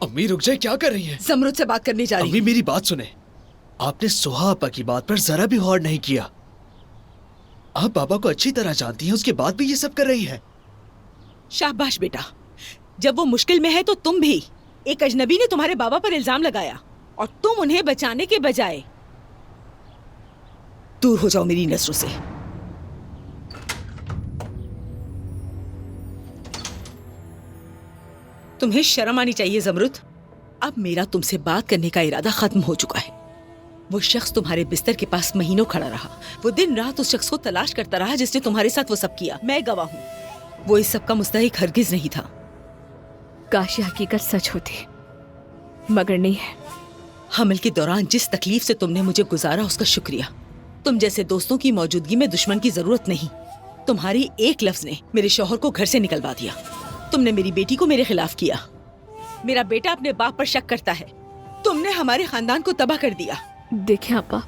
अम्मी रुक जाए, क्या कर रही हैं? ज़मरुद से बात करनी जा रही अम्मी हूँ। मेरी बात सुने, आपने सोहा आपा की बात पर जरा भी गौर नहीं किया। आप बाबा को अच्छी तरह जानती हैं, उसके बाद भी ये सब कर रही हैं। शाबाश बेटा, जब वो मुश्किल में है तो तुम भी। एक अजनबी ने तुम्हारे बाबा पर इल्जाम लगाया और तुम उन्हें बचाने के बजाय दूर हो जाओ मेरी नजरों से। तुम्हें शर्म आनी चाहिए ज़मरुद। अब मेरा तुमसे बात करने का इरादा खत्म हो चुका है। वो शख्स तुम्हारे बिस्तर के पास महीनों खड़ा रहा। वो दिन रात उस शख्स को तलाश करता रहा जिसने तुम्हारे साथ वो सब किया। मैं गवाह हूँ, वो इस सब का मुस्तहिक हरगिज नहीं था। काश ये हकीकत सच होती, मगर नहीं है। हमल के दौरान जिस तकलीफ से तुमने मुझे गुजारा उसका शुक्रिया। तुम जैसे दोस्तों की मौजूदगी में दुश्मन की जरूरत नहीं। तुम्हारी एक लफ्ज ने मेरे शौहर को घर से निकलवा दिया। तुमने मेरी बेटी को मेरे खिलाफ किया। मेरा बेटा अपने बाप पर शक करता है। तुमने हमारे खानदान को तबाह कर दिया। देखें आपा,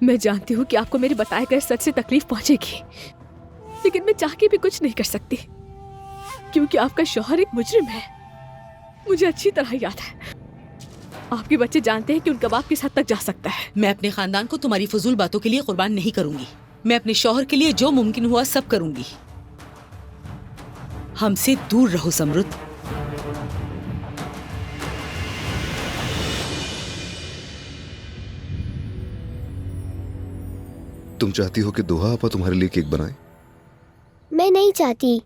मैं जानती हूँ कि आपको मेरे बताए गए सच से तकलीफ पहुंचेगी, लेकिन मैं चाह के भी कुछ नहीं कर सकती क्योंकि आपका शौहर एक मुजरिम है। मुझे अच्छी तरह याद है। आपके बच्चे जानते हैं कि उनका बाप किस हद तक जा सकता है। मैं अपने खानदान को तुम्हारी फजूल बातों के लिए कुर्बान नहीं करूंगी। मैं अपने शौहर के लिए जो मुमकिन हुआ सब करूंगी। हमसे दूर रहो ज़मरुद। तुम चाहती हो कि दोहा आपा तुम्हारे लिए केक बनाए? मैं नहीं चाहती।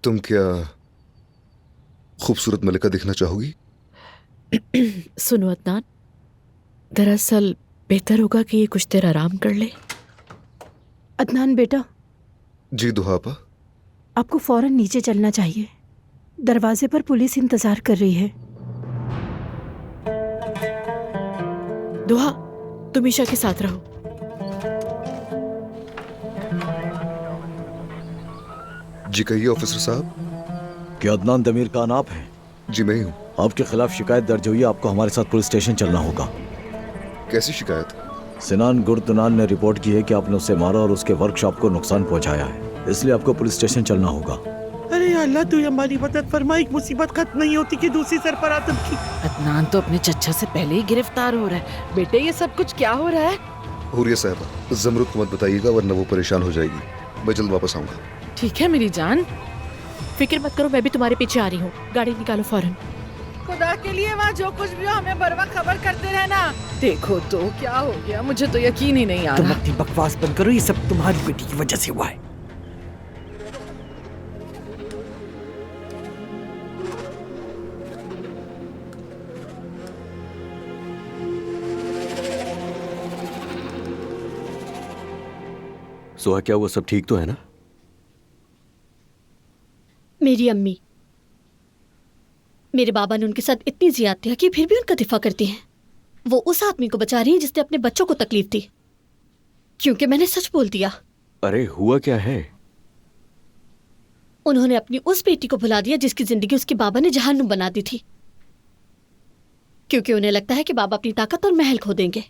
तुम क्या खूबसूरत मलिका दिखना चाहोगी? सुनो अदनान, दरअसल बेहतर होगा कि ये कुछ देर आराम कर ले। अदनान बेटा, जी दोहा आपा। आपको फौरन नीचे चलना चाहिए। दरवाजे पर पुलिस इंतजार कर रही है। दोहा, तुम ईशा के साथ रहो। जी कहिए ऑफिसर साहब। क्या अदनान दमीर खान आप हैं? जी मैं ही हूँ। आपके खिलाफ शिकायत दर्ज हुई है, आपको हमारे साथ पुलिस स्टेशन चलना होगा। कैसी शिकायत? सिनान गुर्दनान ने रिपोर्ट की है कि आपने उसे मारा और उसके वर्कशॉप को नुकसान पहुंचाया है, इसलिए आपको पुलिस स्टेशन चलना होगा। अरे अल्लाह, तू हमारी मदद फरमा। एक मुसीबत खत्म नहीं होती कि दूसरी सरपरातम की। अदनान तो अपने चच्चा से पहले ही गिरफ्तार हो रहा है। बेटे ये सब कुछ क्या हो रहा है? हुरिया साहब, ज़मरुद को मत बताइएगा वरना वो परेशान हो जाएगी। मैं जल्द वापस आऊंगा। ठीक है मेरी जान। फिक्र मत करो, मैं भी तुम्हारे पीछे आ रही हूँ। गाड़ी निकालो फौरन। खुदा के लिए वहाँ जो कुछ भी हो हमें बर वक्त खबर करते रहना। देखो तो क्या हो गया, मुझे तो यकीन ही नहीं आ तुम रहा। अपनी बकवास बंद करो, ये सब तुम्हारी बेटी की वजह से हुआ है। सोहा, क्या वो सब ठीक तो है ना? मेरी अम्मी, मेरे बाबा ने उनके साथ इतनी ज्यादतियां की फिर भी उनका दिफा करती हैं। वो उस आदमी को बचा रही है जिसने अपने बच्चों को तकलीफ दी, क्योंकि मैंने सच बोल दिया। अरे हुआ क्या है? उन्होंने अपनी उस बेटी को भुला दिया जिसकी जिंदगी उसके बाबा ने जहन्नुम बना दी थी, क्योंकि उन्हें लगता है कि बाबा अपनी ताकत और महल खो देंगे।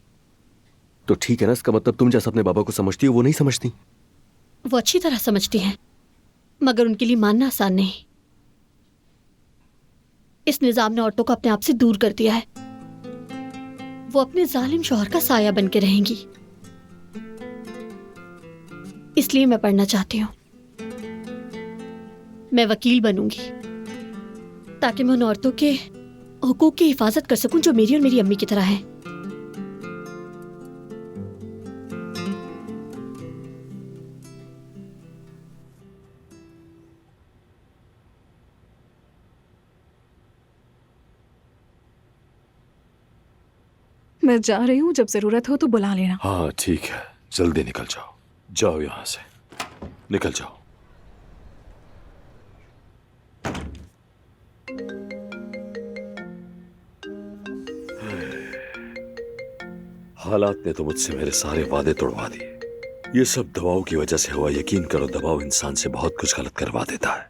तो ठीक है ना, इसका मतलब तुम जैसा अपने बाबा को समझती हो वो नहीं समझती। वो अच्छी तरह समझती हैं, मगर उनके लिए मानना आसान नहीं। इस निजाम ने औरतों को अपने आप से दूर कर दिया है। वो अपने जालिम शौहर का साया बन के रहेंगी। इसलिए मैं पढ़ना चाहती हूँ। मैं वकील बनूंगी ताकि मैं उन औरतों के हुकूक की हिफाजत कर सकूं जो मेरी और मेरी अम्मी की तरह हैं। मैं जा रही हूँ, जब जरूरत हो तो बुला लेना। हाँ ठीक है, जल्दी निकल जाओ। जाओ यहाँ से, निकल जाओ। हालात ने तो मुझसे मेरे सारे वादे तोड़वा दिए। ये सब दवाओं की वजह से हुआ। यकीन करो, दवाओं इंसान से बहुत कुछ गलत करवा देता है।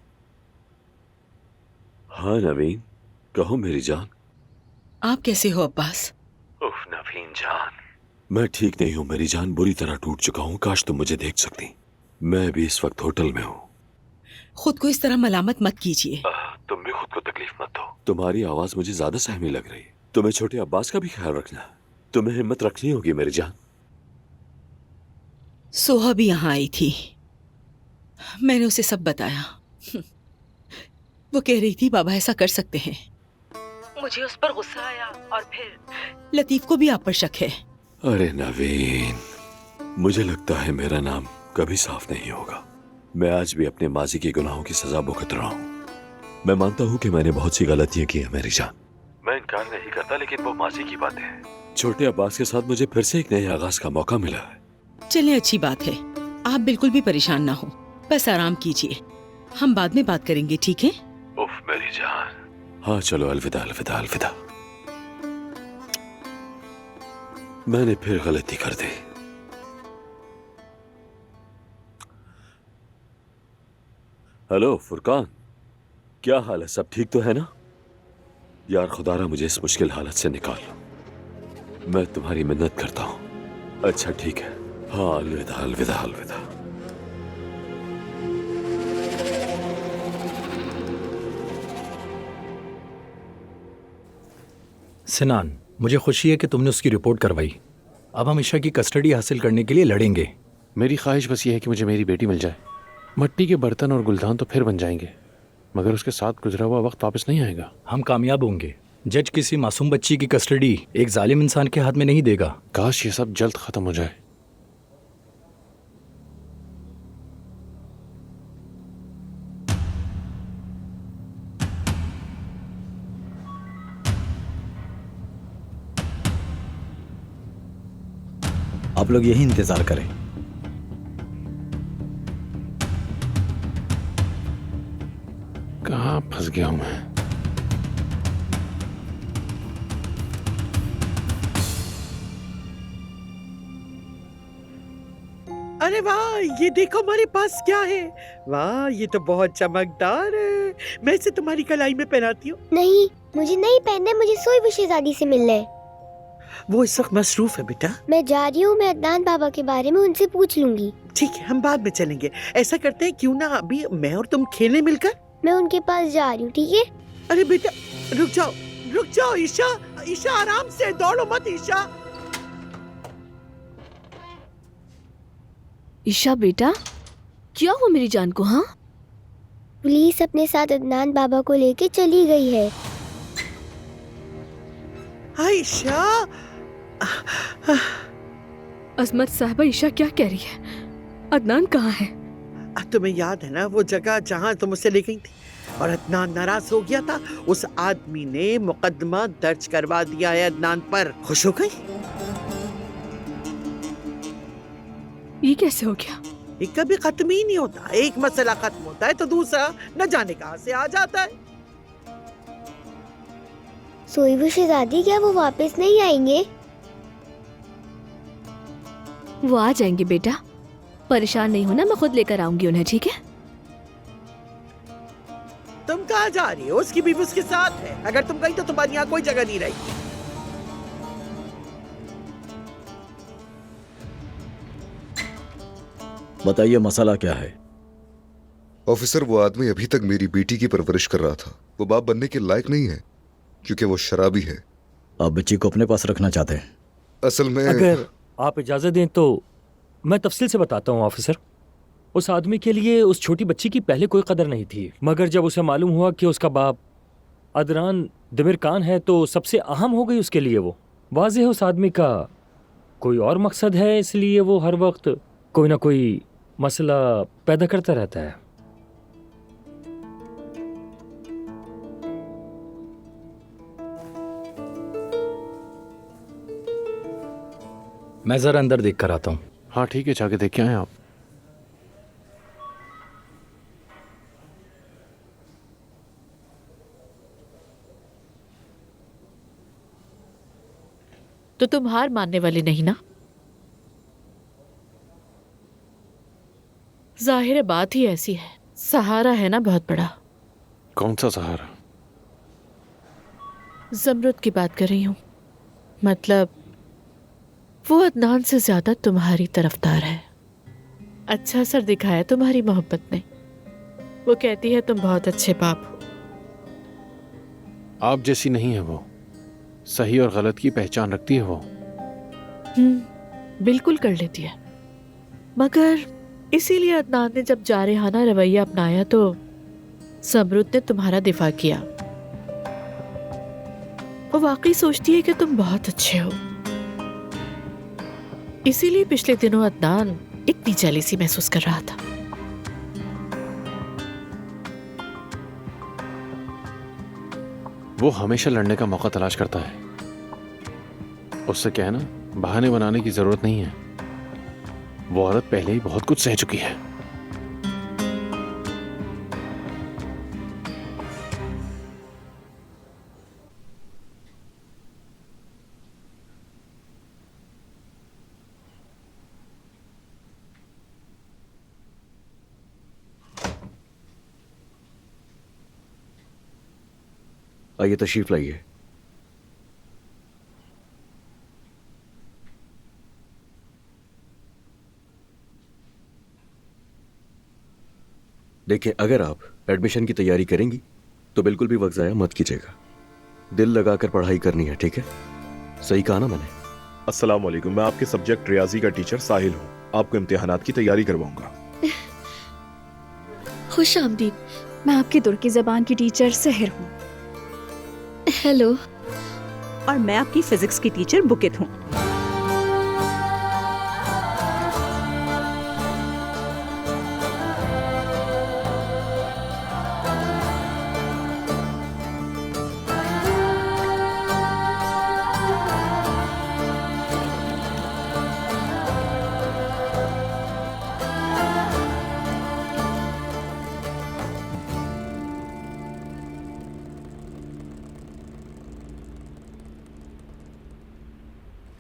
हाँ नवीन, कहो मेरी जान। आप कैसे हो अब्बास? उफ नवीन जान, मैं ठीक नहीं हूँ मेरी जान, बुरी तरह टूट चुका हूँ। काश तुम मुझे देख सकती। मैं भी इस वक्त होटल में हूँ। खुद को इस तरह मलामत मत कीजिए। तुम भी खुद खुद को तकलीफ मत दो। तुम्हारी आवाज मुझे ज्यादा सहमी लग रही है। तुम्हें छोटे अब्बास का भी ख्याल रखना है। तुम्हें हिम्मत रखनी होगी मेरी जान। सोहा भी यहाँ आई थी, मैंने उसे सब बताया। वो कह रही थी बाबा ऐसा कर सकते हैं। मुझे उस पर गुस्सा आया और फिर लतीफ को भी आप पर शक है। अरे नवीन, मुझे लगता है मेरा नाम कभी साफ नहीं होगा। मैं आज भी अपने माजी के गुनाहों की सजा भुगत रहा हूँ। मैं मानता हूँ कि मैंने बहुत सी गलतियां की हैं मेरी जान, मैं इनकार नहीं करता, लेकिन वो माजी की बातें हैं। छोटे अब्बास के साथ मुझे फिर से एक नए आगाज का मौका मिला है। चलिए अच्छी बात है, आप बिल्कुल भी परेशान ना हो, बस आराम कीजिए। हम बाद में बात करेंगे, ठीक है? उफ मेरी जान। हाँ चलो, अलविदा अलविदा अलविदा। मैंने फिर गलती कर दी। हेलो फुरकान, क्या हाल है? सब ठीक तो है ना? यार खुदारा मुझे इस मुश्किल हालत से निकालो, मैं तुम्हारी मिन्नत करता हूँ। अच्छा ठीक है, हाँ अलविदा अलविदा अलविदा। सिनान, मुझे खुशी है कि तुमने उसकी रिपोर्ट करवाई। अब हम ईशा की कस्टडी हासिल करने के लिए लड़ेंगे। मेरी ख्वाहिश बस ये है कि मुझे मेरी बेटी मिल जाए। मट्टी के बर्तन और गुलदान तो फिर बन जाएंगे, मगर उसके साथ गुजरा हुआ वक्त वापस नहीं आएगा। हम कामयाब होंगे। जज किसी मासूम बच्ची की कस्टडी एक जालिम इंसान के हाथ में नहीं देगा। काश ये सब जल्द खत्म हो जाए। आप लोग यही इंतजार करें। कहाँ फंस गया हूं मैं? अरे वाह, ये देखो हमारे पास क्या है। वाह, ये तो बहुत चमकदार है। मैं इसे तुम्हारी कलाई में पहनाती हूँ। नहीं, मुझे नहीं पहनना, मुझे सोई भी शहजादी से मिलना है। वो इस वक्त मसरूफ है बेटा। मैं जा रही हूँ, मैं अदनान बाबा के बारे में उनसे पूछ लूंगी। ठीक है, हम बाद में चलेंगे। ऐसा करते हैं, क्यों ना अभी मैं और तुम खेलने मिलकर। मैं उनके पास जा रही हूँ, ठीक है? अरे बेटा रुक जाओ ईशा, ईशा आराम से, दौड़ो मत ईशा। ईशा बेटा, क्या हुआ मेरी जान को? हाँ, पुलिस अपने साथ अदनान बाबा को लेके चली गई है। ईशा। अजमत साहबा, ईशा क्या कह रही है? अदनान कहाँ है? तुम्हें याद है ना वो जगह जहाँ तुम उसे ले गई थी और अदनान नाराज हो गया था? उस आदमी ने मुकदमा दर्ज करवा दिया है अदनान पर। खुश हो गई? ये कैसे हो गया? ये कभी खत्म ही नहीं होता। एक मसला खत्म होता है तो दूसरा न जाने कहां से आ जाता है। सोई भी शहजादी, क्या वो वापस नहीं आएंगे? वो आ जाएंगे बेटा, परेशान नहीं होना, मैं खुद लेकर आऊंगी उन्हें, ठीक है? तुम कहाँ जा रही हो? उसकी बीवी उसके साथ है। अगर तुम गई तो तुम्हारी यहाँ कोई जगह नहीं रहेगी। बताइए मसला क्या है? ऑफिसर, वो आदमी अभी तक मेरी बेटी की परवरिश कर रहा था। वो बाप बनने के लायक नहीं है क्योंकि वो शराबी है। आप बच्ची को अपने पास रखना चाहते हैं? असल में अगर आप इजाजत दें तो मैं तफसील से बताता हूँ ऑफिसर। उस आदमी के लिए उस छोटी बच्ची की पहले कोई कदर नहीं थी, मगर जब उसे मालूम हुआ कि उसका बाप अदनान दिमिरकान है तो सबसे अहम हो गई उसके लिए वो। वाज़ेह है उस आदमी का कोई और मकसद है, इसलिए वो हर वक्त कोई ना कोई मसला पैदा करता रहता है। मैं जरा अंदर देख कर आता हूँ। हाँ ठीक है, जाके देख के आए आप। तो तुम हार मानने वाले नहीं ना? जाहिर है बात ही ऐसी है। सहारा है ना बहुत बड़ा। कौन सा सहारा? जमरुद की बात कर रही हूँ। मतलब वो अदनान से ज्यादा तुम्हारी तरफदार है। अच्छा असर दिखाया तुम्हारी मोहब्बत ने। वो कहती है तुम बहुत अच्छे बाप हो। आप जैसी नहीं है वो, सही और गलत की पहचान रखती है वो। बिल्कुल कर लेती है, मगर इसीलिए अदनान ने जब जारहाना रवैया अपनाया तो समरुद्ध ने तुम्हारा दिफा किया। वो वाकई सोचती है कि तुम बहुत अच्छे हो, इसीलिए पिछले दिनों अदनान इतनी जेलसी महसूस कर रहा था। वो हमेशा लड़ने का मौका तलाश करता है। उससे कहना बहाने बनाने की जरूरत नहीं है, वो औरत पहले ही बहुत कुछ सह चुकी है। आइए तशरीफ लाइए। देखिए, अगर आप एडमिशन की तैयारी करेंगी तो बिल्कुल भी वक्त ज़ाया मत कीजिएगा। दिल लगाकर पढ़ाई करनी है, ठीक है? सही कहा ना मैंने? अस्सलाम वालेकुम, मैं आपके सब्जेक्ट रियाजी का टीचर साहिल हूँ। आपको इम्तिहानात की तैयारी करवाऊंगा। खुश आमदीद, मैं आपकी तुर्की जबान की टीचर सहर हूँ। हेलो। और मैं आपकी फिजिक्स की टीचर बुकित हूँ।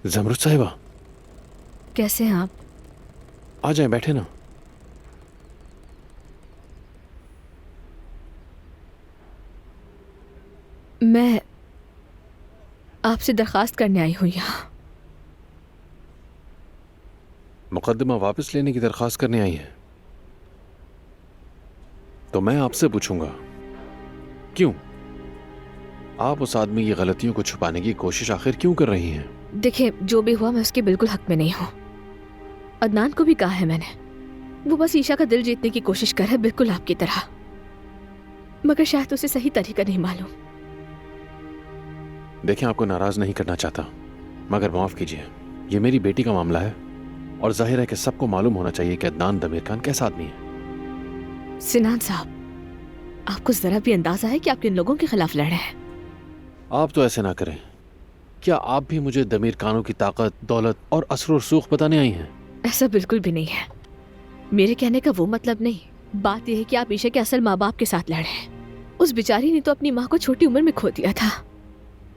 जमरुद साहिबा, कैसे हैं आप? आ जाए, बैठे ना। मैं आपसे दरखास्त करने आई हूँ यहाँ। मुकदमा वापस लेने की दरखास्त करने आई है? तो मैं आपसे पूछूंगा, क्यों आप उस आदमी की गलतियों को छुपाने की कोशिश आखिर क्यों कर रही हैं? देखिए, जो भी हुआ मैं उसके बिल्कुल हक में नहीं हूँ। अदनान को भी कहा है मैंने, वो बस ईशा का दिल जीतने की कोशिश कर रहा है, बिल्कुल आपकी तरह, मगर शायद उसे सही तरीका नहीं मालूम। देखें, आपको नाराज नहीं करना चाहता, मगर माफ कीजिए, ये मेरी बेटी का मामला है और जाहिर है कि सबको मालूम होना चाहिए कि अदनान दमीर खान कैसा आदमी है। सिनान साहब, आपको जरा भी अंदाजा है कि आप किन लोगों के खिलाफ लड़ रहे हैं? आप तो ऐसे ना करें। क्या आप भी मुझे दमीर खानों की ताकत, दौलत और असर और सूख बताने आई हैं? ऐसा बिल्कुल भी नहीं है। मेरे कहने का वो मतलब नहीं। बात यह है कि आप ईशा के असल माँ बाप के साथ लड़े हैं। उस बेचारी ने तो अपनी माँ को छोटी उम्र में खो दिया था,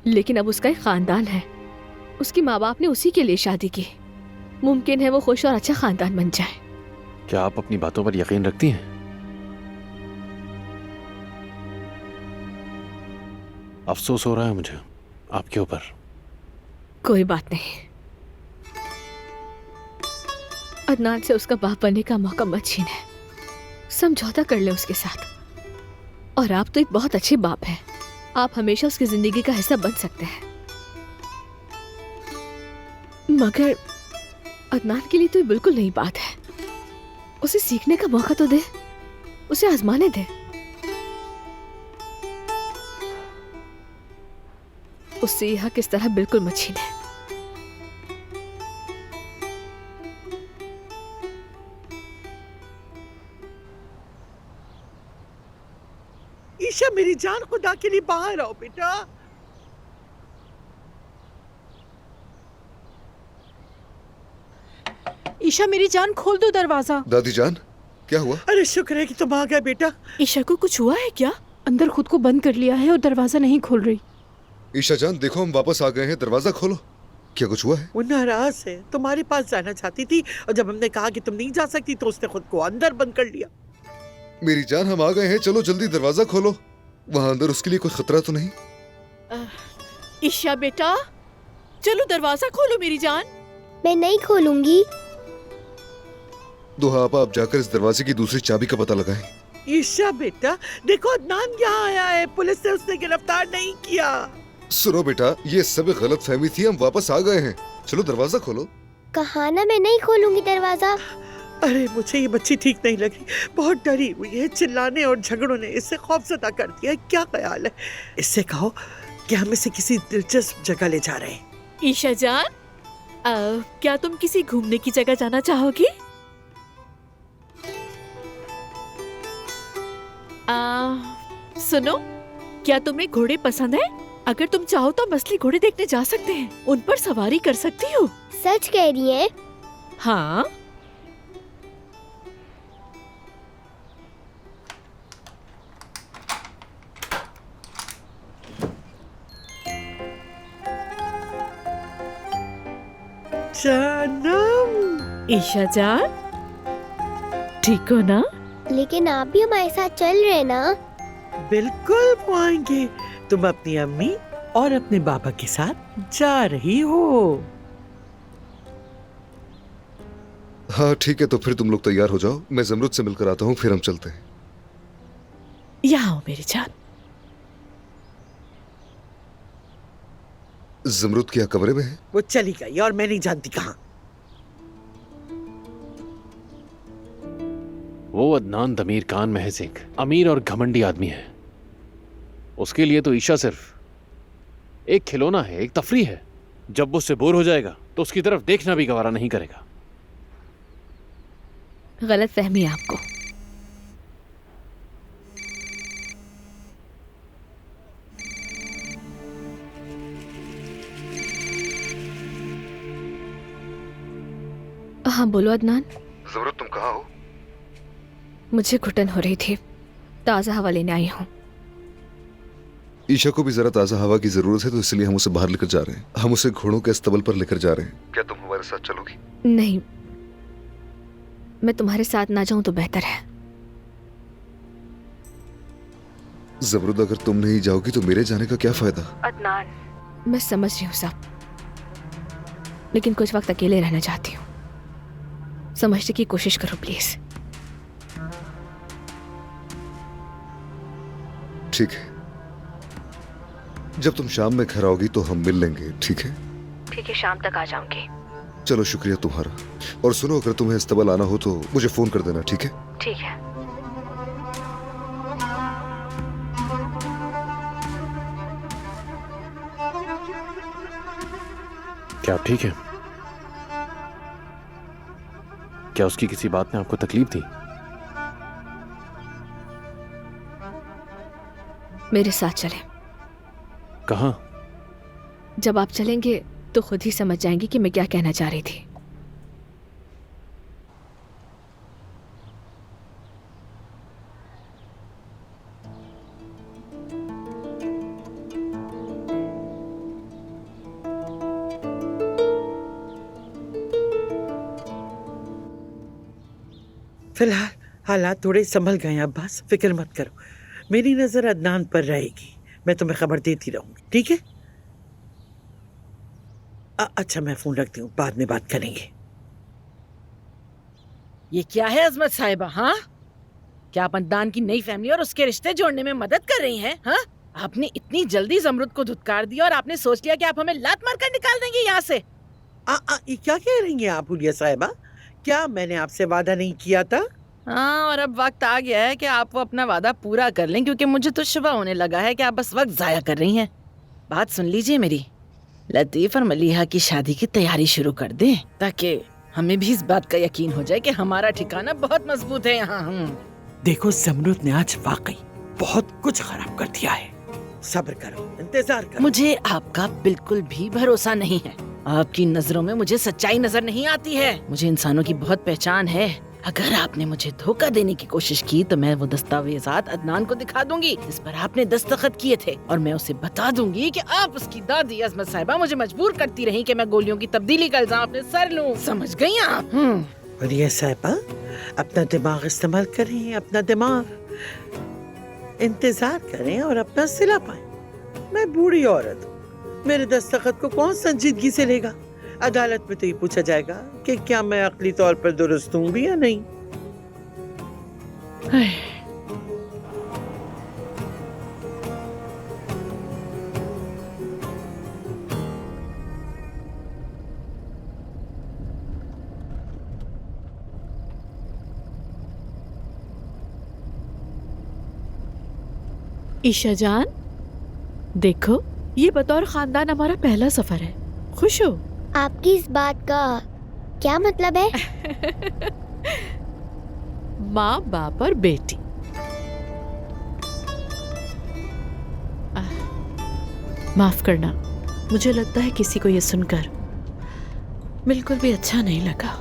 लेकिन अब उसका एक खानदान है। उसके माँ बाप ने उसी के लिए शादी की। मुमकिन है वो खुश और अच्छा खानदान बन जाए। क्या आप अपनी बातों पर यकीन रखती हैं? अफसोस हो रहा है मुझे आपके ऊपर। कोई बात नहीं, अदनान से उसका बाप बनने का मौका मत छीने। समझौता कर ले उसके साथ। और आप तो एक बहुत अच्छे बाप हैं, आप हमेशा उसकी जिंदगी का हिस्सा बन सकते हैं। मगर अदनान के लिए तो ये बिल्कुल नई बात है। उसे सीखने का मौका तो दे, उसे आजमाने दे। उससे यह किस तरह बिल्कुल मत छीने। ईशा मेरी जान, खुदा के लिए बाहर आओ बेटा। ईशा मेरी जान, खोल दो दरवाजा। दादी जान, क्या हुआ? अरे शुक्र है कि तुम आ गए बेटा। ईशा को कुछ हुआ है क्या? अंदर खुद को बंद कर लिया है और दरवाजा नहीं खोल रही। ईशा जान देखो, हम वापस आ गए हैं, दरवाजा खोलो। क्या कुछ हुआ है? वो नाराज है, तुम्हारे पास जाना चाहती थी और जब हमने कहा कि तुम नहीं जा सकती तो उसने खुद को अंदर बंद कर लिया। मेरी जान, हम आ गए हैं, चलो जल्दी दरवाजा खोलो। वहाँ अंदर उसके लिए कोई खतरा तो नहीं? ईशा बेटा, चलो दरवाजा खोलो मेरी जान। मैं नहीं खोलूंगी। दुहा आपा, आप जाकर इस दरवाजे की दूसरी चाबी का पता लगाएं। ईशा बेटा, देखो अदनान यहाँ आया है, पुलिस ने उसे गिरफ्तार नहीं किया। सुनो बेटा, ये सब गलत फहमी थी, हम वापस आ गए हैं। चलो दरवाजा खोलो। कहा ना मैं नहीं खोलूंगी दरवाजा। अरे मुझे ये बच्ची ठीक नहीं लगी, बहुत डरी हुई है, चिल्लाने और झगड़ों ने इससे खौफजदा कर दिया है। क्या ख्याल है? इससे कहो कि हम इसे किसी दिलचस्प जगह ले जा रहे हैं। ईशा जान, क्या तुम किसी घूमने की जगह जाना चाहोगी? सुनो, क्या तुम्हें घोड़े पसंद है? अगर तुम चाहो तो हम असली घोड़े देखने जा सकते हैं, उन पर सवारी कर सकती हो। सच कह रही है? हाँ। जानम, ईशा जान, ठीक हो ना? लेकिन आप भी हमारे साथ चल रहे ना? बिल्कुल पाएंगे। तुम अपनी अम्मी और अपने बाबा के साथ जा रही हो। हाँ ठीक है, तो फिर तुम लोग तैयार हो जाओ, मैं जमरुद से मिलकर आता हूँ, फिर हम चलते हैं। यहाँ आओ मेरी जान। जमरुद क्या कमरे में है? वो चली गई और मैं नहीं जानती कहाँ। वो अदनान दमीर खान महज एक अमीर और घमंडी आदमी है। उसके लिए तो ईशा सिर्फ एक खिलौना है, एक तफरी है। जब वो उससे बोर हो जाएगा तो उसकी तरफ देखना भी गवारा नहीं करेगा। गलत फहमी है आपको। हाँ बोलो अदनान। जमरुद तुम कहाँ हो? मुझे घुटन हो रही थी, ताज़ा हवा लेने आई हूँ। ईशा को भी जरा ताज़ा हवा की जरूरत है, तो इसलिए हम उसे बाहर लेकर जा रहे हैं। हम उसे घोड़ों के अस्तबल पर लेकर जा रहे हैं। क्या तुम हमारे साथ चलोगी? नहीं, मैं तुम्हारे साथ ना जाऊं तो बेहतर है। जमरुद अगर तुम नहीं जाओगी तो मेरे जाने का क्या फायदा? अदनान, मैं समझ रही हूँ सब, लेकिन कुछ वक्त अकेले रहना चाहती हूँ। समझने की कोशिश करो प्लीज। ठीक है, जब तुम शाम में घर आओगी तो हम मिल लेंगे, ठीक है? ठीक है, शाम तक आ जाऊंगी। चलो शुक्रिया तुम्हारा। और सुनो, अगर तुम्हें इस्तबल आना हो तो मुझे फोन कर देना, ठीक है? ठीक है। क्या आप ठीक है? क्या उसकी किसी बात में आपको तकलीफ थी? मेरे साथ चले। कहाँ? जब आप चलेंगे तो खुद ही समझ जाएंगे कि मैं क्या कहना चाह रही थी। फिलहाल हालात थोड़े संभल गए हैं अब्बास, फिक्र मत करो। मेरी नजर अदनान पर रहेगी, मैं तुम्हें खबर देती रहूंगी, ठीक है? अच्छा मैं फोन रखती हूँ, बाद में बात करेंगे। ये क्या है अजमत साहिबा? हाँ, क्या आप अदनान की नई फैमिली और उसके रिश्ते जोड़ने में मदद कर रही हैं? हाँ, आपने इतनी जल्दी जमरुद को धुतकार दिया और आपने सोच लिया कि आप हमें लात मार कर निकाल देंगे यहाँ से। ये क्या कह रही हैं आप हुलिया साहिबा? क्या मैंने आपसे वादा नहीं किया था? हाँ, और अब वक्त आ गया है कि आप वो अपना वादा पूरा कर लें, क्योंकि मुझे तो शुबा होने लगा है कि आप बस वक्त जाया कर रही हैं। बात सुन लीजिए मेरी, लतीफ और मलिहा की शादी की तैयारी शुरू कर दें, ताकि हमें भी इस बात का यकीन हो जाए कि हमारा ठिकाना बहुत मजबूत है यहाँ। देखो जमरुद ने आज वाकई बहुत कुछ खराब कर दिया है। सब्र करो, इंतजार करो। मुझे आपका बिल्कुल भी भरोसा नहीं है। आपकी नजरों में मुझे सच्चाई नजर नहीं आती है। मुझे इंसानों की बहुत पहचान है। अगर आपने मुझे धोखा देने की कोशिश की तो मैं वो दस्तावेजात अदनान को दिखा दूंगी जिस पर आपने दस्तखत किए थे, और मैं उसे बता दूंगी कि आप उसकी दादी अजमत साहिबा मुझे मजबूर करती रही कि मैं गोलियों की तब्दीली का इल्जाम अपने सर लूं। समझ गई आप? और ये साहिबा, अपना दिमाग इस्तेमाल करें, अपना दिमाग इंतजार करें और अपना सिला पाएं। मैं बूढ़ी औरत हूँ, मेरे दस्तखत को कौन संजीदगी से लेगा? अदालत में तो ये पूछा जाएगा कि क्या मैं अक्ली तौर पर दुरुस्त हूँ भी या नहीं। ईशा जान, देखो ये बतौर खानदान हमारा पहला सफर है। खुश हो? आपकी इस बात का क्या मतलब है? माँ बाप और बेटी। माफ करना, मुझे लगता है किसी को ये सुनकर बिल्कुल भी अच्छा नहीं लगा।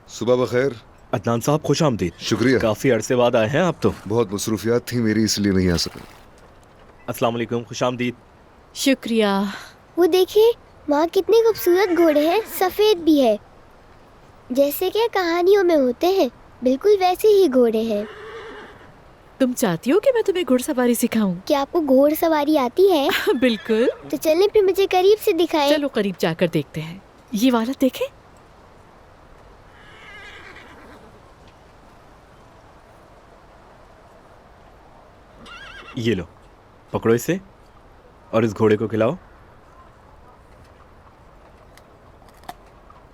सुबह बखैर। अदनान साहब खुश आमदीद। शुक्रिया। काफी अरसे बाद आए हैं आप तो। बहुत मसरूफियात थी मेरी, इसलिए नहीं आ सका। अस्सलाम वालेकुम, खुश आमदीद। शुक्रिया। वो देखिए वहाँ कितने खूबसूरत घोड़े हैं, सफेद भी है, जैसे कि कहानियों में होते हैं। बिल्कुल वैसे ही घोड़े हैं। तुम चाहती हो कि मैं तुम्हें घुड़सवारी सिखाऊं? क्या आपको घोड़सवारी आती है? बिल्कुल। तो चलें फिर, मुझे करीब से दिखाएं। चलो करीब जाकर देखते हैं। ये वाला देखें। ये लो, पकड़ो इसे और इस घोड़े को खिलाओ।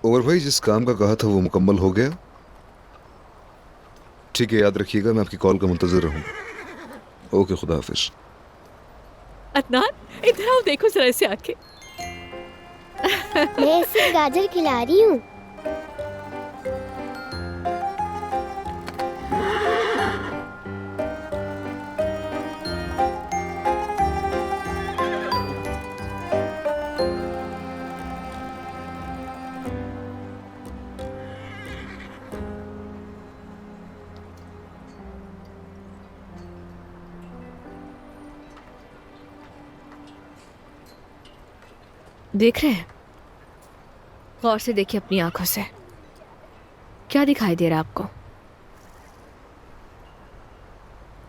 और भाई जिस काम का कहा था वो मुकम्मल हो गया? ठीक है, याद रखिएगा, मैं आपकी कॉल का मुंतजर रहूंगा। ओके, खुदा हाफिज। अदनान इधर आओ, देखो जरा इसे आके। मैं इसे गाजर खिला रही हूँ। देख रहे हैं? गौर से देखिए अपनी आंखों से। क्या दिखाई दे रहा है आपको?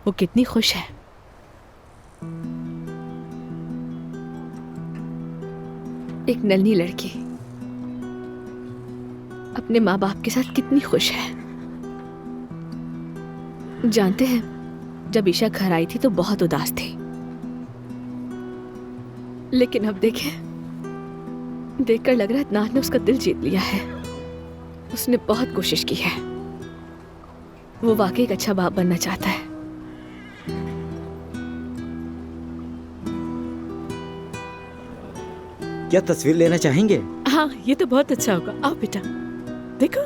वो कितनी खुश है। एक नन्ही लड़की अपने माँ बाप के साथ कितनी खुश है। जानते हैं, जब ईशा घर आई थी तो बहुत उदास थी, लेकिन अब देखें, देखकर लग रहा है अदनान ने उसका दिल जीत लिया है। उसने बहुत कोशिश की है। वो वाकई एक अच्छा बाप बनना चाहता है। क्या तस्वीर लेना चाहेंगे? हाँ, ये तो बहुत अच्छा होगा। आओ बेटा, देखो।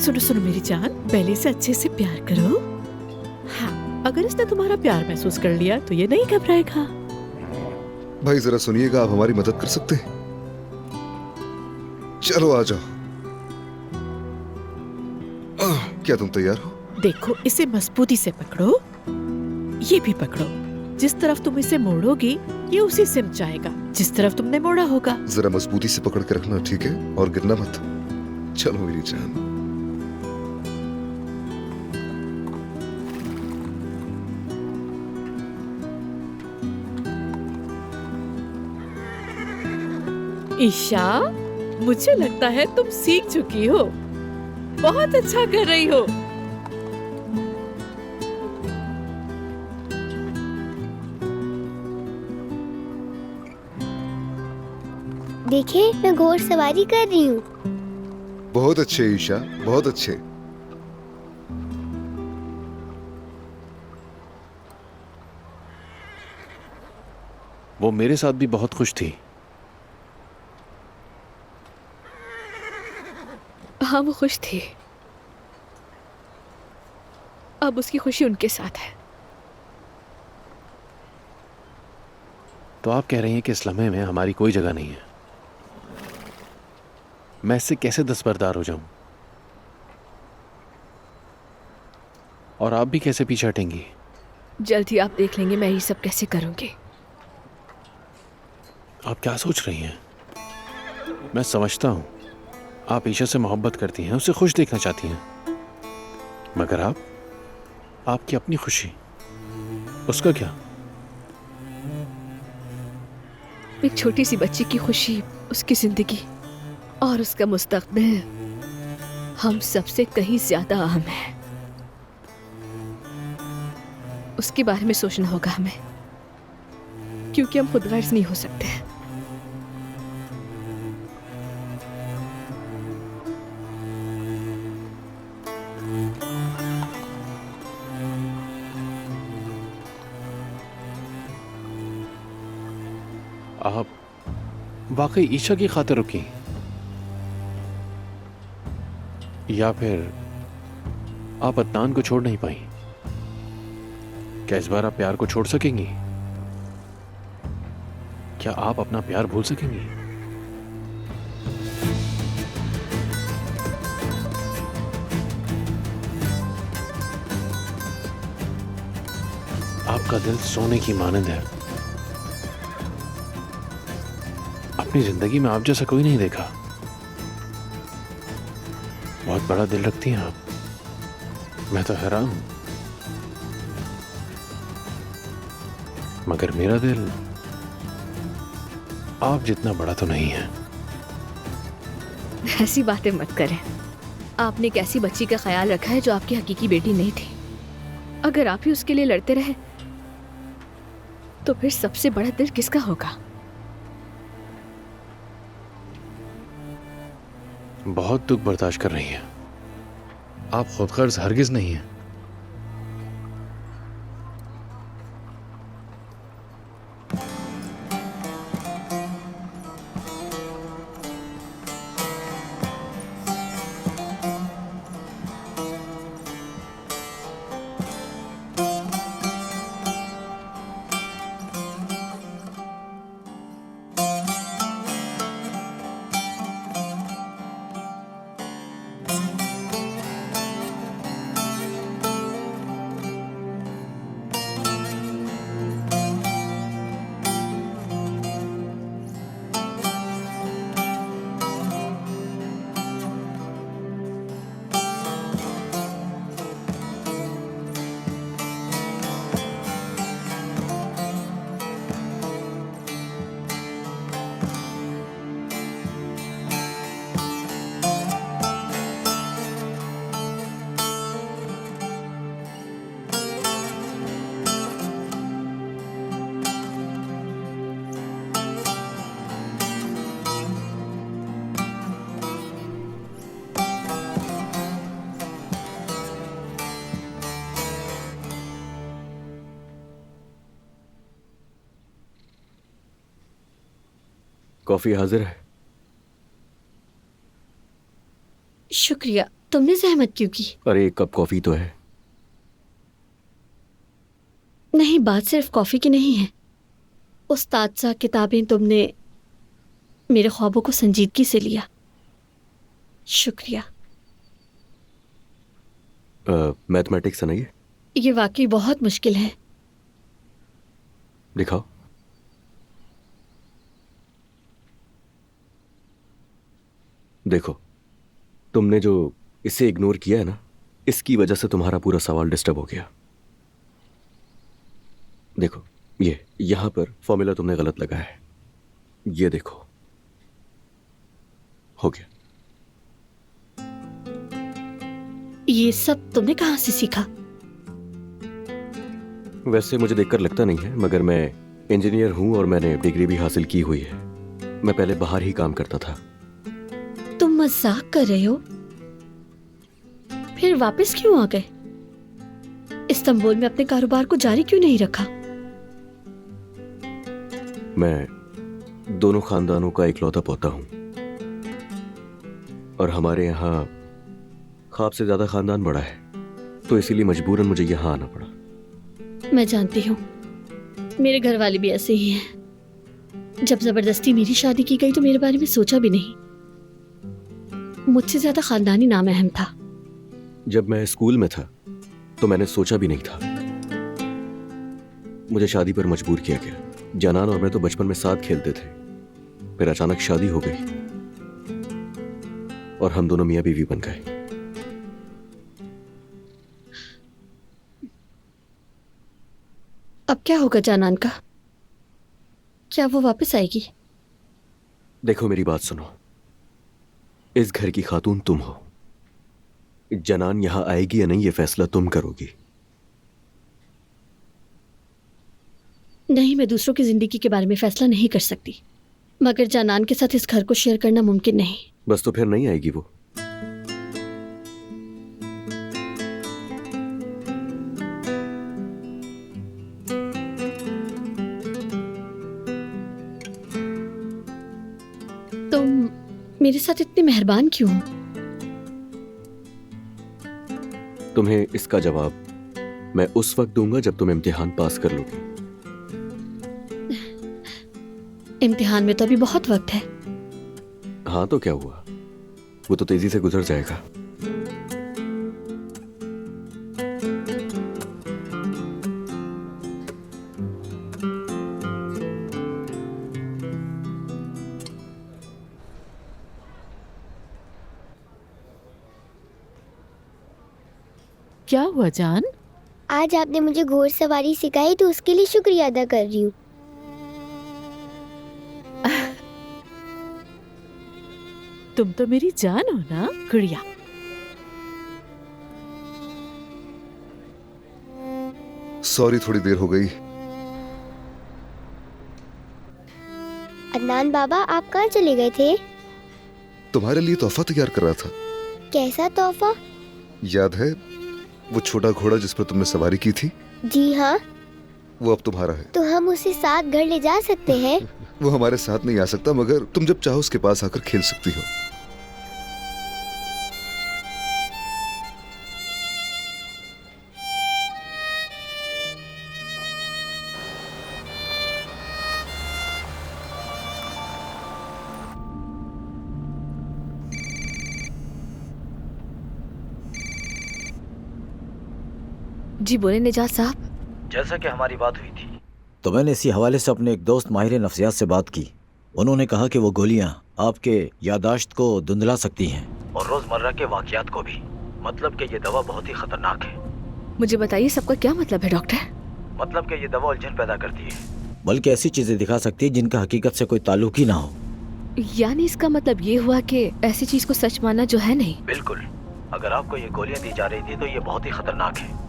सुनो सुनो मेरी जान, पहले से अच्छे से प्यार करो। हाँ, अगर इसने तुम्हारा प्यार महसूस कर लिया तो ये नहीं घबराएगा। भाई जरा सुनिएगा, आप हमारी मदद कर सकते हैं? चलो आ जाओ। क्या तुम तैयार हो? देखो, इसे मजबूती से पकड़ो। ये भी पकड़ो। जिस तरफ तुम इसे मोड़ोगी ये उसी सिमत जाएगा जिस तरफ तुमने मोड़ा होगा। जरा मजबूती से पकड़ के रखना, ठीक है? और गिरना मत। चलो मेरी जान। ईशा, मुझे लगता है तुम सीख चुकी हो। बहुत अच्छा कर रही हो। देखिए, मैं घोड़सवारी कर रही हूँ। बहुत अच्छे ईशा, बहुत अच्छे। वो मेरे साथ भी बहुत खुश थी। हाँ, वो खुश थी। अब उसकी खुशी उनके साथ है। तो आप कह रही हैं कि इस लम्हे में हमारी कोई जगह नहीं है। मैं इससे कैसे दस्तबरदार हो जाऊं? और आप भी कैसे पीछे हटेंगी? जल्द ही आप देख लेंगे मैं ये सब कैसे करूंगी। आप क्या सोच रही हैं? मैं समझता हूं आप ईशा से मोहब्बत करती हैं, उसे खुश देखना चाहती हैं, मगर आपकी अपनी खुशी, उसका क्या? एक छोटी सी बच्ची की खुशी, उसकी जिंदगी और उसका मुस्तकबिल हम सबसे कहीं ज्यादा अहम है। उसके बारे में सोचना होगा हमें, क्योंकि हम खुद गर्ज नहीं हो सकते। आप वाकई ईशा की खातिर रुकी, या फिर आप अदनान को छोड़ नहीं पाई? क्या इस बार आप प्यार को छोड़ सकेंगी? क्या आप अपना प्यार भूल सकेंगी? आपका दिल सोने की मानंद है। अपनी जिंदगी में आप जैसा कोई नहीं देखा। बहुत बड़ा दिल रखती हैं आप, मैं तो हैरान हूं। मगर मेरा दिल आप जितना बड़ा तो नहीं है। ऐसी बातें मत करें। आपने एक ऐसी बच्ची का ख्याल रखा है जो आपकी हकीकी बेटी नहीं थी। अगर आप ही उसके लिए लड़ते रहे तो फिर सबसे बड़ा दिल किसका होगा? बहुत दुख बर्दाश्त कर रही हैं आप, खुदगर्ज हरगिज नहीं है। कॉफी हाजिर है। शुक्रिया। तुमने जहमत क्यों की? अरे एक कप कॉफी तो है। नहीं, बात सिर्फ कॉफी की नहीं है। उस्ताद सा किताबें तुमने मेरे ख्वाबों को संजीदगी से लिया। शुक्रिया। मैथमेटिक्स सुनाइए। ये वाकई बहुत मुश्किल है। दिखाओ। देखो, तुमने जो इसे इग्नोर किया है ना, इसकी वजह से तुम्हारा पूरा सवाल डिस्टर्ब हो गया। देखो, ये यहां पर फॉर्मूला तुमने गलत लगाया है। ये देखो, हो गया। ये सब तुमने कहां से सीखा? वैसे मुझे देखकर लगता नहीं है, मगर मैं इंजीनियर हूं और मैंने डिग्री भी हासिल की हुई है। मैं पहले बाहर ही काम करता था। तुम मजाक कर रहे हो? फिर वापस क्यों आ गए? इस्तांबुल में अपने कारोबार को जारी क्यों नहीं रखा? मैं दोनों खानदानों का इकलौता पोता हूं और हमारे यहाँ ख्वाब से ज्यादा खानदान बड़ा है, तो इसीलिए मजबूरन मुझे यहाँ आना पड़ा। मैं जानती हूँ, मेरे घर वाले भी ऐसे ही हैं। जब जबरदस्ती मेरी शादी की गई तो मेरे बारे में सोचा भी नहीं। मुझसे ज्यादा खानदानी नाम अहम था। जब मैं स्कूल में था तो मैंने सोचा भी नहीं था। मुझे शादी पर मजबूर किया गया। जनान और मैं तो बचपन में साथ खेलते थे, फिर अचानक शादी हो गई और हम दोनों मियां बीवी बन गए। अब क्या होगा जानान का? क्या वो वापस आएगी? देखो मेरी बात सुनो, इस घर की खातून तुम हो। जनान यहां आएगी या नहीं ये फैसला तुम करोगी। नहीं, मैं दूसरों की जिंदगी के बारे में फैसला नहीं कर सकती, मगर जानान के साथ इस घर को शेयर करना मुमकिन नहीं। बस तो फिर नहीं आएगी वो। तुम मेरे साथ इतने मेहरबान क्यों हो? तुम्हें इसका जवाब मैं उस वक्त दूंगा जब तुम इम्तिहान पास कर लोगी। इम्तिहान में तो अभी बहुत वक्त है। हाँ तो क्या हुआ, वो तो तेजी से गुजर जाएगा। क्या हुआ जान? आज आपने मुझे घोड़सवारी सिखाई तो उसके लिए शुक्रिया अदा कर रही हूँ। तुम तो मेरी जान हो ना गुड़िया। सॉरी, थोड़ी देर हो गई। अदनान बाबा, आप कहाँ चले गए थे? तुम्हारे लिए तोहफा तैयार कर रहा था। कैसा तोहफा? याद है वो छोटा घोड़ा जिस पर तुमने सवारी की थी? जी हाँ। वो अब तुम्हारा है। तो हम उसे साथ घर ले जा सकते हैं? वो हमारे साथ नहीं आ सकता, मगर तुम जब चाहो उसके पास आकर खेल सकती हो। जी बोले निजात साहब। जैसा कि हमारी बात हुई थी तो मैंने इसी हवाले से अपने एक दोस्त माहिर नफ्सियात से बात की। उन्होंने कहा कि वो गोलियां आपके यादाश्त को धुंधला सकती हैं और रोजमर्रा के वाकयात को भी। मतलब कि ये दवा बहुत ही खतरनाक है। मुझे बताइए सबका क्या मतलब है डॉक्टर? मतलब कि ये दवा उलझन पैदा करती है, बल्कि ऐसी चीजें दिखा सकती है जिनका हकीकत से कोई ताल्लुक ही ना हो। यानी इसका मतलब ये हुआ कि ऐसी चीज को सच मानना जो है नहीं। बिल्कुल। अगर आपको ये गोलियां दी जा रही थी तो ये बहुत ही खतरनाक है।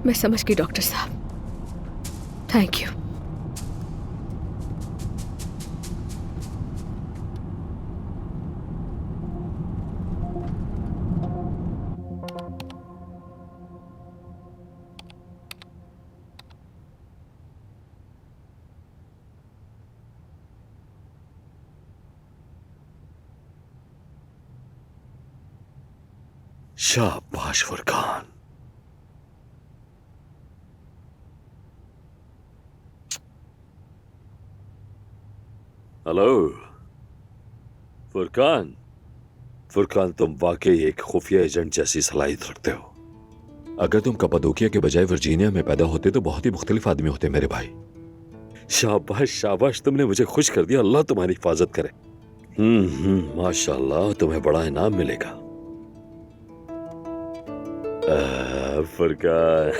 मैं समझ गई डॉक्टर साहब, थैंक यू। शाबाश फुरकान। हेलो फुरकान। फुरकान, तुम वाकई एक खुफिया एजेंट जैसी सलाहियत रखते हो। अगर तुम कपादोकिया के बजाय वर्जीनिया में पैदा होते तो बहुत ही मुख्तलिफ आदमी होते मेरे भाई। शाबाश शाबाश, तुमने मुझे खुश कर दिया। अल्लाह तुम्हारी हिफाजत करे। माशाल्लाह, तुम्हें बड़ा इनाम मिलेगा फुरकान।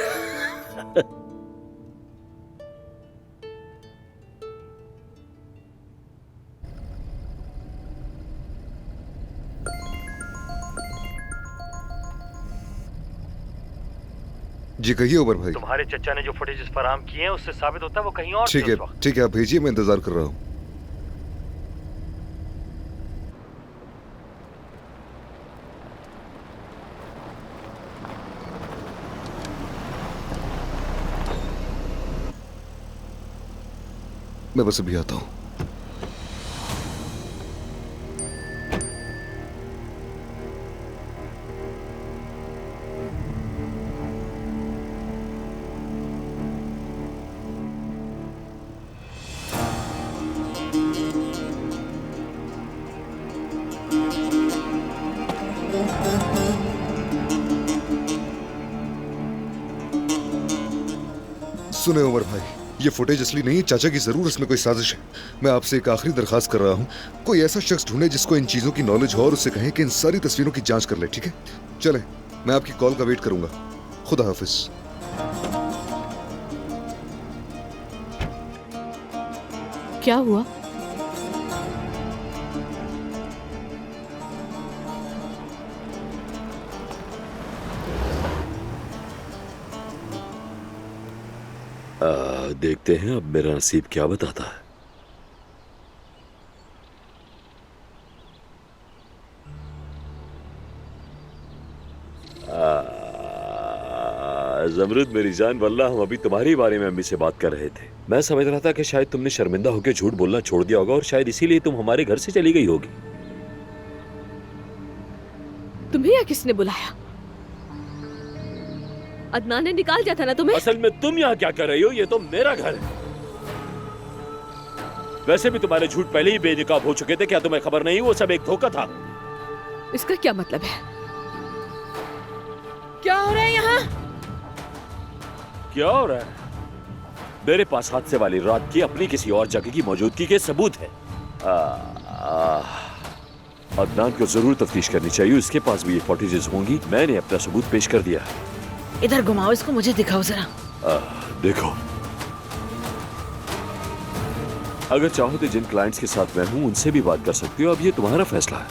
जी कहिए उमर भाई। तुम्हारे चचा ने जो फुटेजेस फराहम किए हैं उससे साबित होता है वो कहीं और ठीक है, ठीक है, आप भेजिए, मैं इंतजार कर रहा हूँ। मैं बस अभी आता हूँ। सुने उमर भाई, ये फुटेज असली नहीं है चाचा की, जरूर इसमें कोई साजिश है। मैं आपसे एक आखिरी दरखास्त कर रहा हूँ, कोई ऐसा शख्स ढूंढे जिसको इन चीजों की नॉलेज हो और उससे कहें कि इन सारी तस्वीरों की जांच कर ले, ठीक है? चले, मैं आपकी कॉल का वेट करूंगा। खुदा हाफिज। क्या हुआ? देखते हैं अब मेरा नसीब क्या बताता है। जमरुद मेरी जान, वल्लाह हम अभी तुम्हारे बारे में अम्मी से बात कर रहे थे। मैं समझ रहा था कि शायद तुमने शर्मिंदा होकर झूठ बोलना छोड़ दिया होगा और शायद इसीलिए तुम हमारे घर से चली गई होगी। तुम्हें या किसने बुलाया? अदनान ने निकाल दिया था ना तुम्हें? असल में तुम यहाँ क्या कर रही हो? ये तो मेरा घर है। वैसे भी तुम्हारे झूठ पहले ही बेनकाब हो चुके थे, क्या तुम्हें खबर नहीं? वो सब एक धोखा था। इसका क्या मतलब है? क्या हो रहा है यहाँ? क्या हो रहा है? मेरे पास हादसे वाली रात की अपनी किसी और जगह की मौजूदगी के सबूत है। अदनान को जरूर तफ्तीश करनी चाहिए, इसके पास भी ये फुटेजेस होंगी। मैंने अपना सबूत पेश कर दिया। इधर घुमाओ इसको, मुझे दिखाओ जरा। देखो, अगर चाहो तो जिन क्लाइंट्स के साथ मैं हूं उनसे भी बात कर सकती हो। अब ये तुम्हारा फैसला है।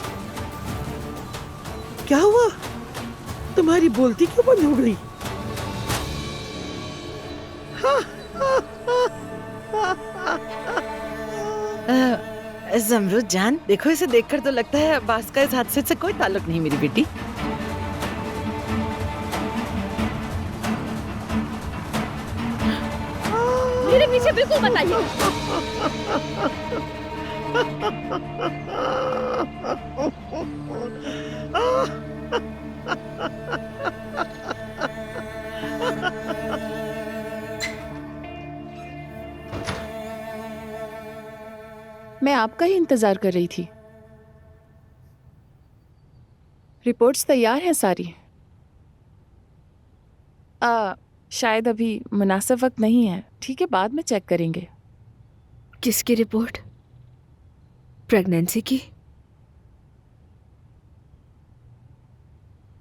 क्या हुआ? तुम्हारी बोलती क्यों बंद हो गई? जमरुद जान, देखो इसे देखकर तो लगता है अब्बास का इस हादसे से कोई ताल्लुक नहीं मेरी बेटी। मेरे पीछे बिल्कुल मत आइए। मैं आपका ही इंतजार कर रही थी। रिपोर्ट्स तैयार हैं सारी। शायद अभी मुनासिब वक्त नहीं है। ठीक है, बाद में चेक करेंगे। किसकी रिपोर्ट? प्रेगनेंसी की?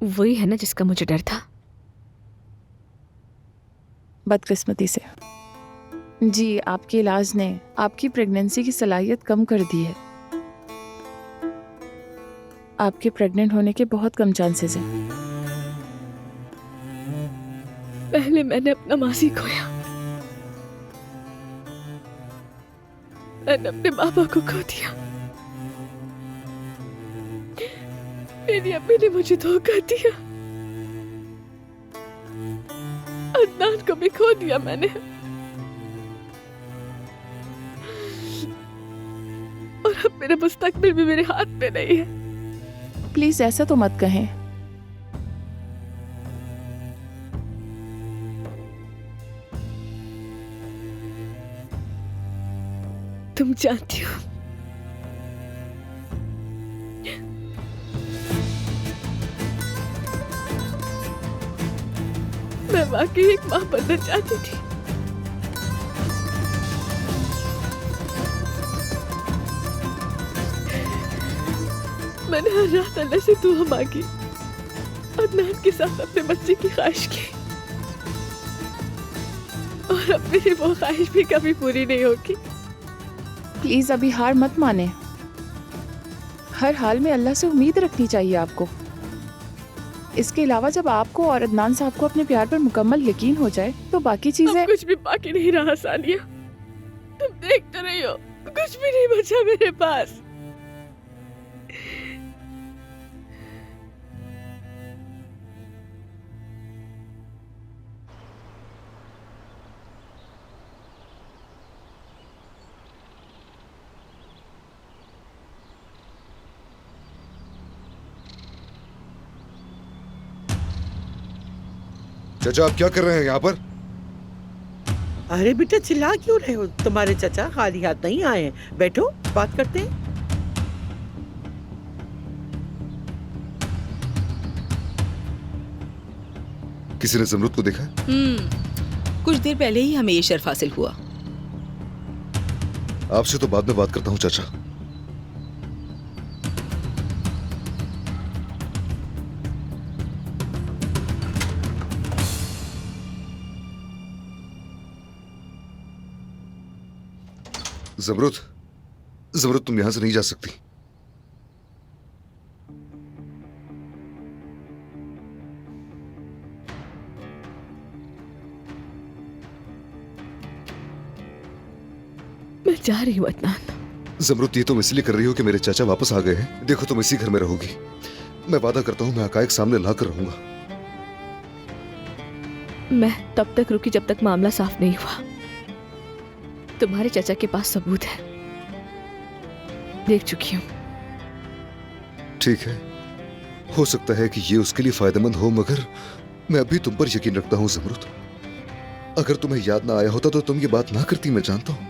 वही है ना जिसका मुझे डर था। बदकिस्मती से जी, आपके इलाज ने आपकी प्रेगनेंसी की सलाहियत कम कर दी है। आपके प्रेग्नेंट होने के बहुत कम चांसेस हैं। पहले मैंने अपना मासी खोया, मैंने अपने पापा को खो दिया, मेरी अम्मी ने मुझे धोखा दिया, अदनान को भी खो दिया मैंने। और अब मेरा मुस्तकबिल भी मेरे हाथ में नहीं है। प्लीज ऐसा तो मत कहें। तुम जानती हो, मैं वाकई एक मां बनना चाहती थी। मैंने हर रात अल्लाह से दुआ मांगी, अदनान के साथ अपने बच्चे की ख्वाहिश की, और अब मेरी वो ख्वाहिश भी कभी पूरी नहीं होगी। प्लीज अभी हार मत माने। हर हाल में अल्लाह से उम्मीद रखनी चाहिए आपको। इसके अलावा जब आपको और अदनान साहब को अपने प्यार पर मुकम्मल यकीन हो जाए तो बाकी चीजें। कुछ भी बाकी नहीं रहा सानिया, तुम देख तो रही हो, कुछ भी नहीं बचा मेरे पास। चाचा आप क्या कर रहे हैं यहाँ पर? अरे बेटा चिल्ला क्यों रहे हो? तुम्हारे चाचा खाली हाथ नहीं आए हैं। बैठो, बात करते हैं। किसी ने जमरुद को देखा? कुछ देर पहले ही हमें ये शर्फ हासिल हुआ। आपसे तो बाद में बात करता हूँ चाचा। जमरुद, जमरुद तुम यहां से नहीं जा सकती। मैं जा रही हूँ अदनान। जमरुद, ये तुम इसलिए कर रही हो कि मेरे चाचा वापस आ गए हैं। देखो तुम इसी घर में रहोगी। मैं वादा करता हूँ मैं हकायक सामने लाकर रहूंगा। मैं तब तक रुकी जब तक मामला साफ नहीं हुआ। तुम्हारे चाचा के पास सबूत है, देख चुकी हूँ। ठीक है, हो सकता है कि ये उसके लिए फायदेमंद हो, मगर मैं अभी तुम पर यकीन रखता हूँ जमरुद। अगर तुम्हें याद ना आया होता तो तुम ये बात ना करती, मैं जानता हूँ।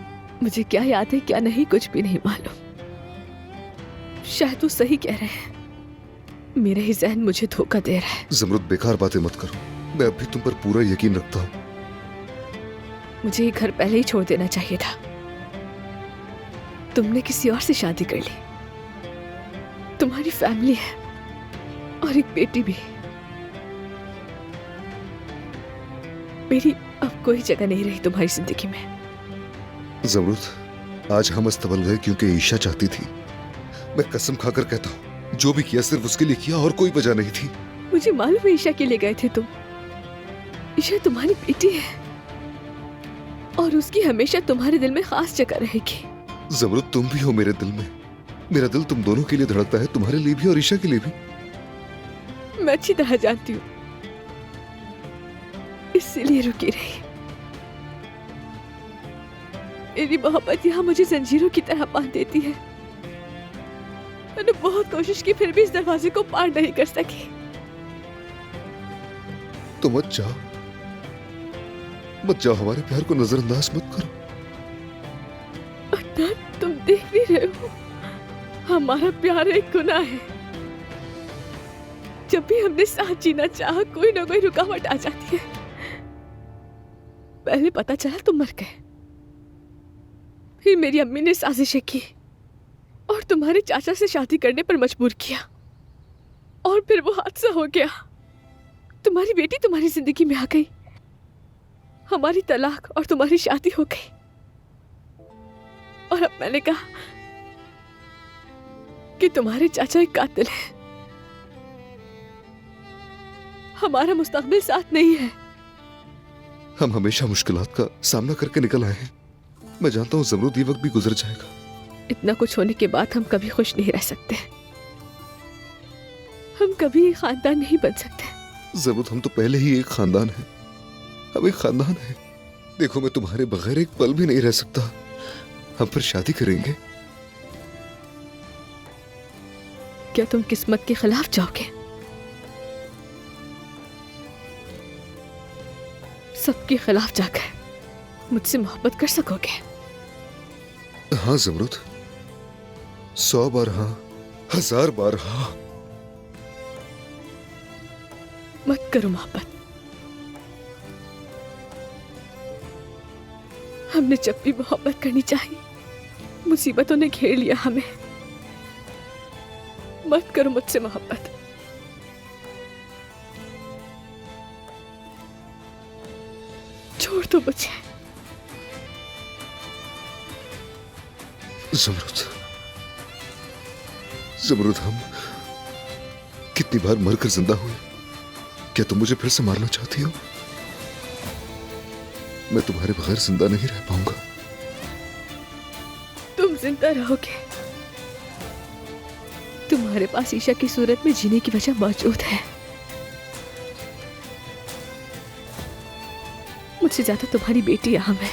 मुझे क्या याद है क्या नहीं कुछ भी नहीं मालूम। शायद वो सही कह रहे हैं, मेरा ही जहन मुझे धोखा दे रहा है। जमरुद बेकार बातें मत करो, मैं अभी तुम पर पूरा यकीन रखता हूँ। मुझे ये घर पहले ही छोड़ देना चाहिए था। तुमने किसी और से शादी कर ली, तुम्हारी फैमिली है और एक बेटी भी। मेरी अब कोई जगह नहीं रही तुम्हारी जिंदगी में। जमरुद, आज हम अस्तबल गए क्योंकि ईशा चाहती थी। मैं कसम खाकर कहता हूँ, जो भी किया सिर्फ उसके लिए किया और कोई वजह नहीं थी। मुझे मालूम है ईशा के लिए गए थे तुम। ईशा तुम्हारी बेटी है और उसकी हमेशा तुम्हारे दिल में खास जगह रहेगी। जमरुद, तुम भी हो मेरे दिल में। मेरा दिल तुम दोनों के लिए धड़कता है, तुम्हारे लिए भी और ईशा के लिए भी। मैं अच्छी तरह जानती हूँ, इसीलिए रुकी रही। मेरी मोहब्बत यहाँ मुझे जंजीरों की तरह बांध देती है। मैंने बहुत कोशिश की, फिर भी इस दरवाजे को पार नहीं कर सकी। तो मत जाओ, मत जाओ, हमारे प्यार को नजरअंदाज मत करो। अदनान, तुम देख भी रहे हो, हमारा प्यार एक गुनाह है। जब भी हमने साथ जीना चाहा, कोई ना कोई रुकावट आ जाती है। पहले पता चला तुम मर गए, फिर मेरी अम्मी ने साजिशें की और तुम्हारे चाचा से शादी करने पर मजबूर किया, और फिर वो हादसा हो गया। तुम्हारी बेटी तुम्हारी जिंदगी में आ गई, हमारी तलाक और तुम्हारी शादी हो गई। और अब मैंने कहा कि तुम्हारे चाचा एक कातिल है, हमारा मुस्तकबिल साथ नहीं है। हम हमेशा मुश्किलात का सामना करके निकल आए हैं। मैं जानता हूँ जमरुद, ये वक्त भी गुजर जाएगा। इतना कुछ होने के बाद हम कभी खुश नहीं रह सकते। हम कभी एक खानदान नहीं बन सकते। जमरुद, हम तो पहले ही एक खानदान है। हम एक खानदान है। देखो, मैं तुम्हारे बगैर एक पल भी नहीं रह सकता। हम फिर शादी करेंगे। क्या तुम किस्मत के खिलाफ जाओगे? सबके खिलाफ जाकर मुझसे मोहब्बत कर सकोगे? हाँ जमरुद, 100 बार हाँ, 1000 बार हाँ। मत करो मोहब्बत। हमने जब भी मोहब्बत करनी चाहिए, मुसीबतों ने घेर लिया हमें। मत करो मुझसे मोहब्बत। छोड़ दो मुझे। जमरुद, जमरुद, हम कितनी बार मरकर जिंदा हुए। क्या तुम मुझे फिर से मारना चाहती हो? मैं तुम्हारे बगैर जिंदा नहीं रह पाऊंगा। तुम जिंदा रहोगे। तुम्हारे पास ईशा की सूरत में जीने की वजह मौजूद है। मुझसे ज्यादा तुम्हारी बेटी अहम है।